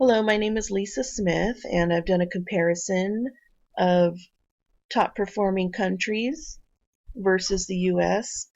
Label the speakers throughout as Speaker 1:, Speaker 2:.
Speaker 1: Hello, my name is Lisa Smith, and I've done a comparison of top performing countries versus the US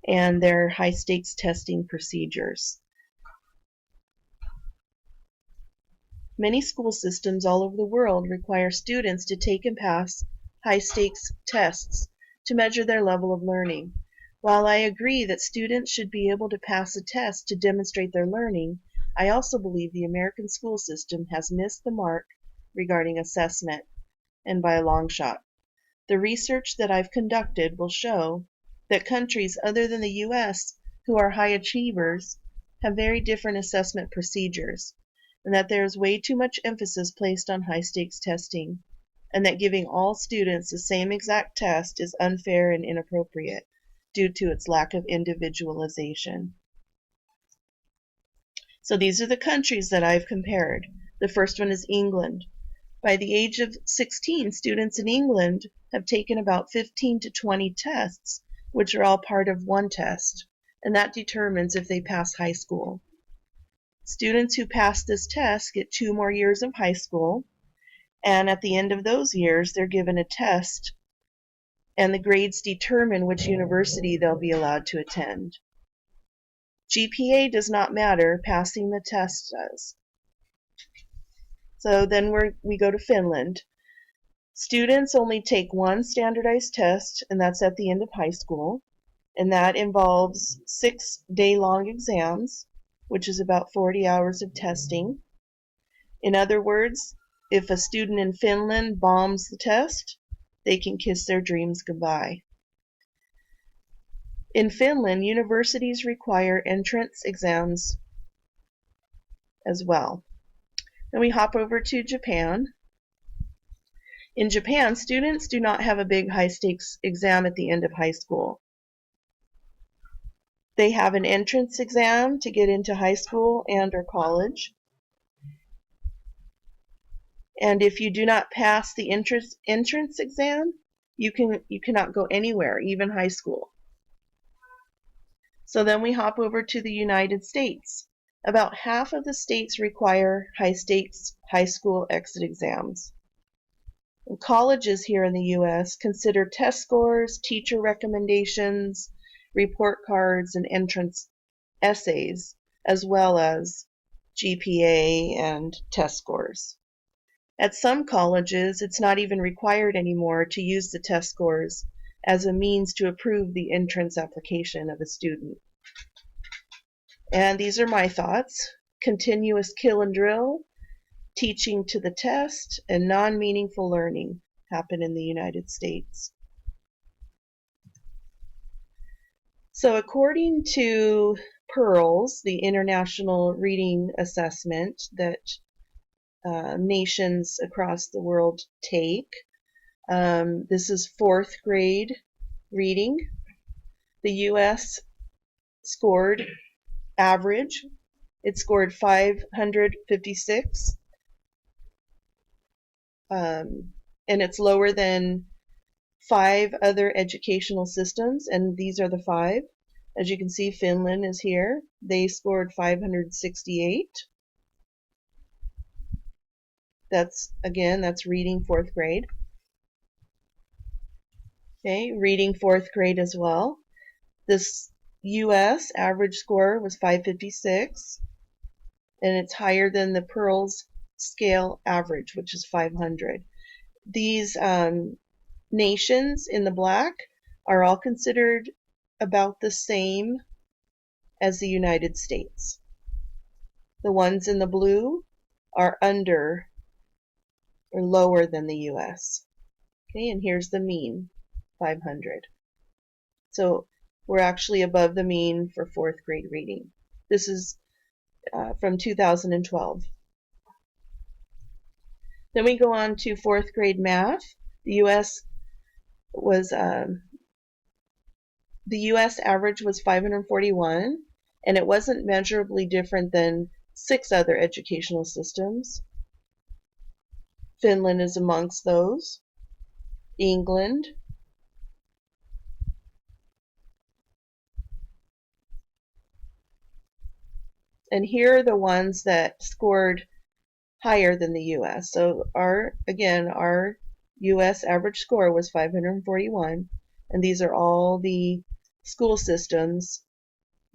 Speaker 1: and their high stakes testing procedures. Many school systems all over the world require students to take and pass high stakes tests to measure their level of learning. While I agree that students should be able to pass a test to demonstrate their learning, I also believe the American school system has missed the mark regarding assessment, and by a long shot. The research that I've conducted will show that countries other than the US who are high achievers have very different assessment procedures, and that there is way too much emphasis placed on high stakes testing, and that giving all students the same exact test is unfair and inappropriate due to its lack of individualization. So these are the countries that I've compared. The first one is England. By the age of 16, students in England have taken about 15 to 20 tests, which are all part of one test, and that determines if they pass high school. Students who pass this test get 2 more years of high school, and at the end of those years, they're given a test, and the grades determine which university they'll be allowed to attend. GPA does not matter, passing the test does. So then we go to Finland. Students only take one standardized test, and that's at the end of high school, and that involves 6-day-long exams, which is about 40 hours of testing. In other words, if a student in Finland bombs the test, they can kiss their dreams goodbye. In Finland, universities require entrance exams as well. Then we hop over to Japan. In Japan, students do not have a big high-stakes exam at the end of high school. They have an entrance exam to get into high school and or college. And if you do not pass the entrance exam, you cannot go anywhere, even high school. So then we hop over to the United States. About half of the states require high-stakes high school exit exams. And colleges here in the US consider test scores, teacher recommendations, report cards, and entrance essays, as well as GPA and test scores. At some colleges, it's not even required anymore to use the test scores as a means to approve the entrance application of a student. And these are my thoughts. Continuous kill and drill, teaching to the test, and non-meaningful learning happen in the United States. So according to PIRLS, the International Reading Assessment that nations across the world take, this is 4th grade reading. The US scored average. It scored 556. And it's lower than 5 other educational systems, and these are the 5. As you can see, Finland is here. They scored 568. That's reading 4th grade. Okay, reading 4th grade as well. This US average score was 556, and it's higher than the PIRLS scale average, which is 500. These nations in the black are all considered about the same as the United States. The ones in the blue are under or lower than the US. Okay, and here's the mean, 500. So we're actually above the mean for 4th grade reading. This is from 2012. Then we go on to 4th grade math. The US average was 541, and it wasn't measurably different than 6 other educational systems. Finland is amongst those. England. And here are the ones that scored higher than the US. So our US average score was 541, and these are all the school systems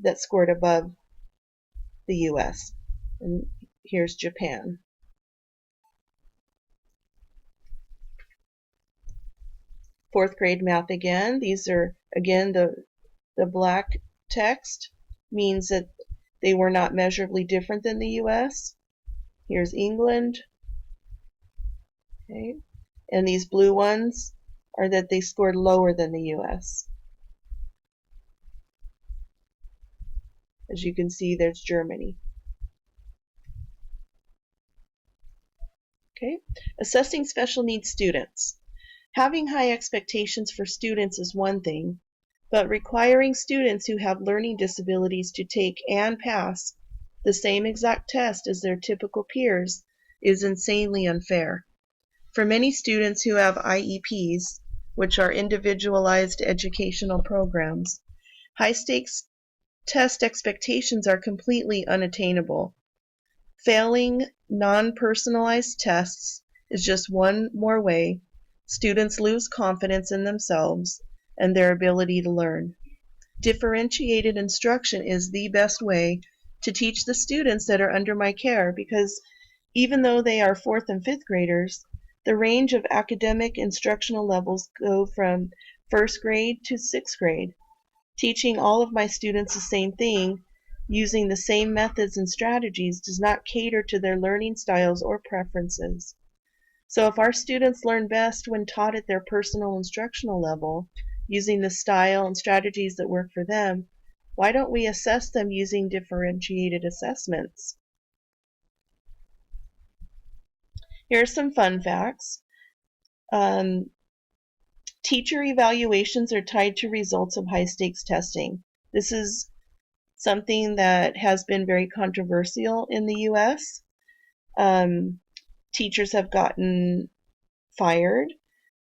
Speaker 1: that scored above the US. And here's Japan. Fourth grade math again. These are, again, the black text means that they were not measurably different than the US. Here's England. Okay. And these blue ones are that they scored lower than the US. As you can see, there's Germany. Okay. Assessing special needs students. Having high expectations for students is one thing, but requiring students who have learning disabilities to take and pass the same exact test as their typical peers is insanely unfair. For many students who have IEPs, which are individualized educational programs, high-stakes test expectations are completely unattainable. Failing non-personalized tests is just one more way students lose confidence in themselves and their ability to learn. Differentiated instruction is the best way to teach the students that are under my care, because even though they are 4th and 5th graders, the range of academic instructional levels go from 1st grade to 6th grade. Teaching all of my students the same thing using the same methods and strategies does not cater to their learning styles or preferences. So if our students learn best when taught at their personal instructional level, using the style and strategies that work for them, why don't we assess them using differentiated assessments? Here are some fun facts. Teacher evaluations are tied to results of high-stakes testing. This is something that has been very controversial in the US. Teachers have gotten fired.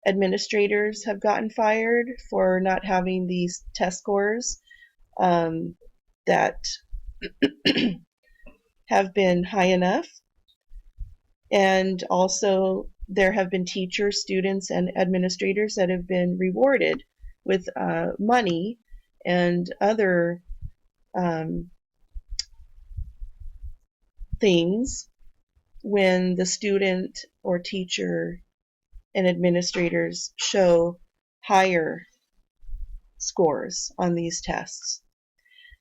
Speaker 1: Administrators have gotten fired for not having these test scores that have been high enough. And also there have been teachers, students, and administrators that have been rewarded with money and other things when the student or teacher and administrators show higher scores on these tests.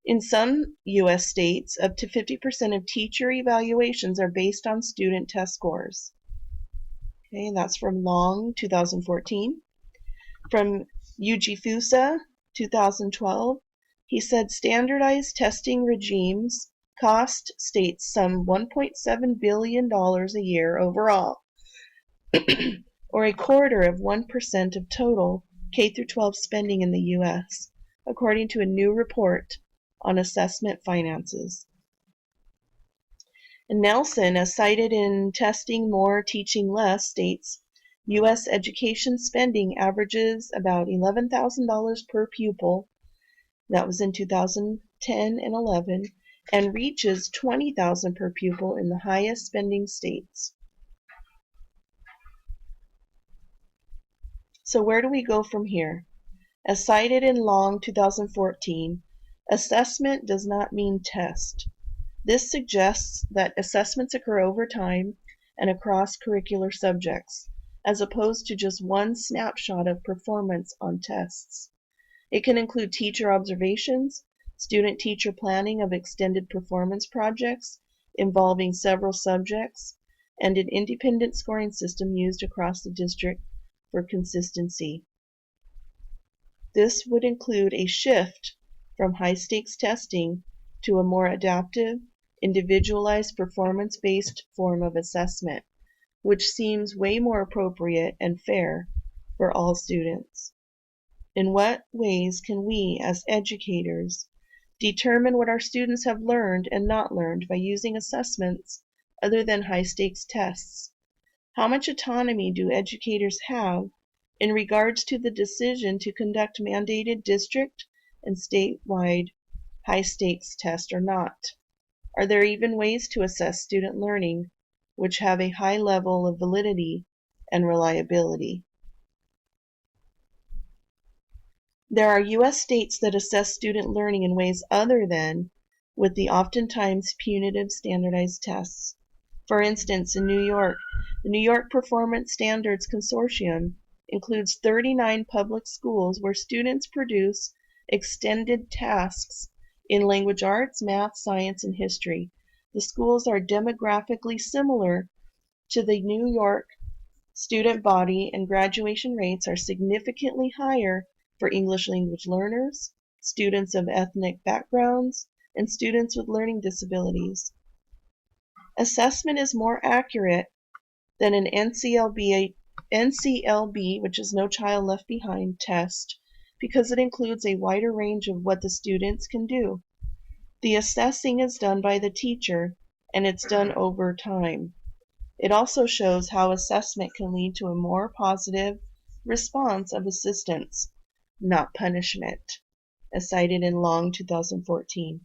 Speaker 1: In some U.S. states, up to 50% of teacher evaluations are based on student test scores. Okay, that's from Long, 2014. From Ujifusa, 2012, he said standardized testing regimes cost states some $1.7 billion a year overall, or a quarter of 1% of total K-12 spending in the U.S., according to a new report on assessment finances. And Nelson, as cited in Testing More, Teaching Less, states U.S. education spending averages about $11,000 per pupil, that was in 2010 and 11, and reaches $20,000 per pupil in the highest spending states. So where do we go from here? As cited in Long, 2014, assessment does not mean test. This suggests that assessments occur over time and across curricular subjects, as opposed to just one snapshot of performance on tests. It can include teacher observations, student-teacher planning of extended performance projects involving several subjects, and an independent scoring system used across the district for consistency. This would include a shift from high-stakes testing to a more adaptive, individualized, performance-based form of assessment, which seems way more appropriate and fair for all students. In what ways can we, as educators, determine what our students have learned and not learned by using assessments other than high-stakes tests? How much autonomy do educators have in regards to the decision to conduct mandated district and statewide high-stakes tests or not? Are there even ways to assess student learning which have a high level of validity and reliability. There are U.S. states that assess student learning in ways other than with the oftentimes punitive standardized tests. For instance, in New York, the New York Performance Standards Consortium includes 39 public schools where students produce extended tasks in language arts, math, science, and history. The schools are demographically similar to the New York student body, and graduation rates are significantly higher for English language learners, students of ethnic backgrounds, and students with learning disabilities. Assessment is more accurate than an NCLB, which is No Child Left Behind test, because it includes a wider range of what the students can do. The assessing is done by the teacher, and it's done over time. It also shows how assessment can lead to a more positive response of assistance, not punishment, as cited in Long 2014.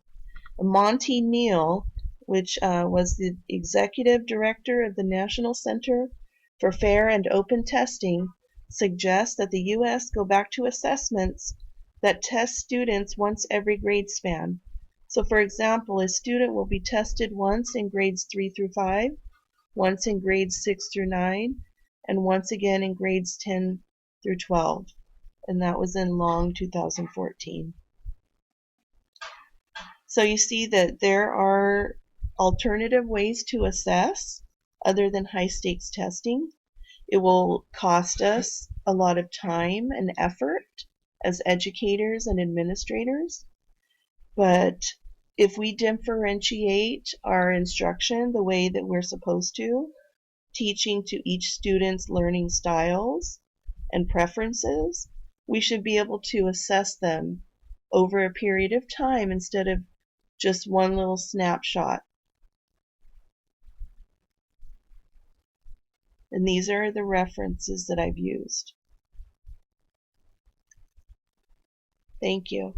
Speaker 1: Monty Neal, which was the executive director of the National Center for Fair and Open Testing, suggests that the U.S. go back to assessments that test students once every grade span. So, for example, a student will be tested once in grades 3 through 5, once in grades 6 through 9, and once again in grades 10 through 12. And that was in Long 2014. So you see that there are alternative ways to assess other than high stakes testing. It will cost us a lot of time and effort as educators and administrators, but if we differentiate our instruction the way that we're supposed to, teaching to each student's learning styles and preferences, we should be able to assess them over a period of time instead of just one little snapshot. And these are the references that I've used. Thank you.